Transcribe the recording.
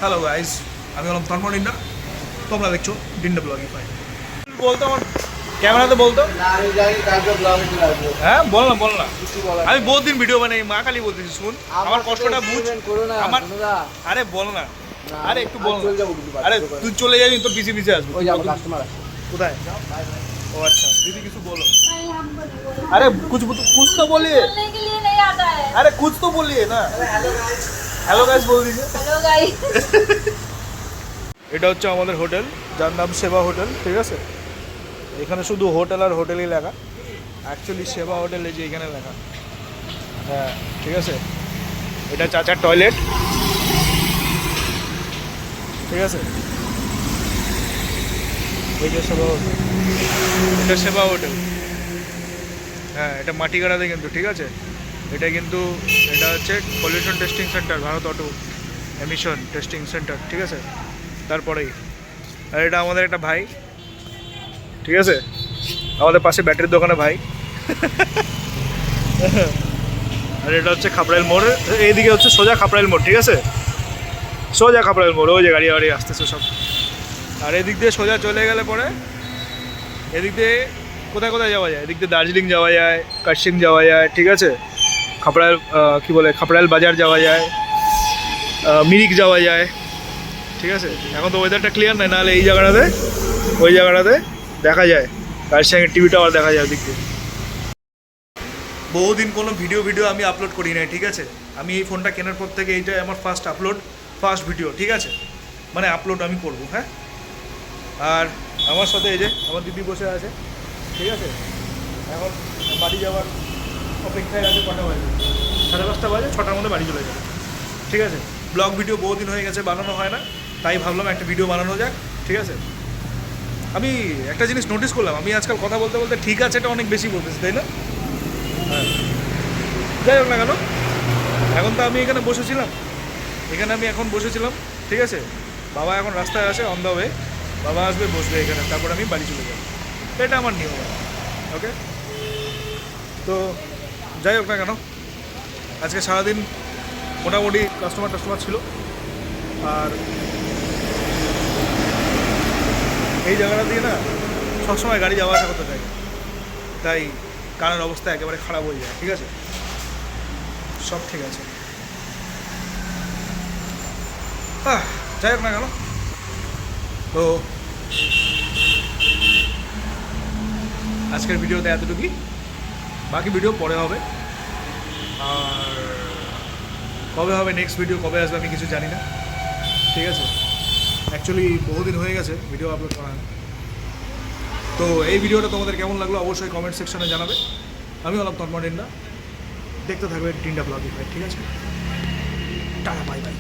Hello guys, আমি হলাম তন্ময়, তোমরা দেখছো ডিন্ডা ব্লগিফাই। বলতো আমার ক্যামেরাতে বলতো, হ্যাঁ বল না। আমি বহুত দিন ভিডিও বানাই, মা খালি বলতেছি শুন, আমার কষ্টটা বুঝ। আমার আরে বল না, আরে একটু বল না। আরে তুই চলে যাবি, তোর পিছিয়ে পিছিয়ে আসবো। কোথায়? ও আচ্ছা, দিদি কিছু বলো। अरे कुछ तो बोलिए। बोलने के लिए नहीं आता है। अरे कुछ तो बोलिए ना। हेलो गाइस बोल दीजिए। Hello guys. এটা হচ্ছে আমাদের হোটেল, যার নাম সেবা হোটেল। ঠিক আছে, এখানে শুধু হোটেল আর হোটেলই লেখা, অ্যাকচুয়ালি সেবা হোটেল এই যে এখানে লেখা। হ্যাঁ ঠিক আছে, এটা চাচার টয়লেট। ঠিক আছে, এই যে সেবা হোটেল, এটা সেবা হোটেল। হ্যাঁ এটা মাটিগাড়াতে কিন্তু। ঠিক আছে, এটা কিন্তু এটা হচ্ছে pollution testing centre, Bharat auto emission testing centre. ঠিক আছে, তারপরেই আর এটা আমাদের একটা ভাই। ঠিক আছে, আমাদের পাশে ব্যাটারির দোকানে ভাই। আর এটা হচ্ছে খাপড়াইল মোড়, এইদিকে হচ্ছে সোজা খাপড়াইল মোড়। ঠিক আছে, সোজা খাপড়াইল মোড়, ওই যে গাড়ি গাড়ি আসতেছে সব। আর এদিক দিয়ে সোজা চলে গেলে পরে এদিক দিয়ে কোথায় কোথায় যাওয়া যায়, এদিক দিয়ে দার্জিলিং যাওয়া যায়, কার্শিং যাওয়া যায়। ঠিক আছে, খাপড়াইল কী বলে খাপড়াইল বাজার যাওয়া যায়, মিরিক যাওয়া যায়। ঠিক আছে, এখন তো ওয়েদারটা ক্লিয়ার নাই, নাহলে এই জায়গাটাতে ওই জায়গাটাতে দেখা যায়, কার্শিংয়ের টিভি টাওয়ার দেখা যায় ওদিক দিয়ে। বহুদিন কোনো ভিডিও আমি আপলোড করি নাই। ঠিক আছে, আমি এই ফোনটা কেনার পর থেকে এইটাই আমার ফার্স্ট ভিডিও। ঠিক আছে, মানে আপলোড আমি করব। হ্যাঁ, আর আমার সাথে এই যে আমার দিদি বসে আছে। ঠিক আছে, এখন বাড়ি যাওয়ার অপেক্ষায় আছে। কটা বাজে? 5:30 বাজে, 6টার মধ্যে বাড়ি চলে যাবে। ঠিক আছে, ব্লগ ভিডিও বহুদিন হয়ে গেছে বানানো হয় না, তাই ভাবলাম একটা ভিডিও বানানো যাক। ঠিক আছে, আমি একটা জিনিস নোটিস করলাম, আমি আজকাল কথা বলতে বলতে ঠিক আছে এটা অনেক বেশি বলতেছি, তাই না? হ্যাঁ, যাই হোক না কেন, এখন তো আমি এখানে বসেছিলাম, আমি এখন বসেছিলাম। ঠিক আছে, বাবা এখন রাস্তায় আসে, অন দ্য ওয়ে। বাবা আসবে, বসবে এখানে, তারপর আমি বাড়ি চলে যাব। এটা আমার নিয়ম। ওকে, তো যাই হোক না কেন, আজকে সারাদিন মোটামুটি কাস্টমার ছিল। আর এই জায়গাটা দিয়ে না সবসময় গাড়ি যাওয়া আসা করতে থাকে, তাই কানের অবস্থা একেবারে খারাপ হয়ে যায়। ঠিক আছে, সব ঠিক আছে। যাই হোক না কেন, তো আজকের ভিডিওতে এতটুকুই, বাকি ভিডিও পরে হবে। আর কবে হবে নেক্সট ভিডিও, কবে আসবে আমি কিছু জানি না। ঠিক আছে, অ্যাকচুয়ালি বহুদিন হয়ে গেছে ভিডিও আপলোড করা। তো এই ভিডিওটা তোমাদের কেমন লাগলো অবশ্যই কমেন্ট সেকশনে জানাবে। আমি হলাম তন্ময়, দেখতে থাকবে ডিন্ডা ব্লগিফাই। ঠিক আছে, টাটা, বাই বাই।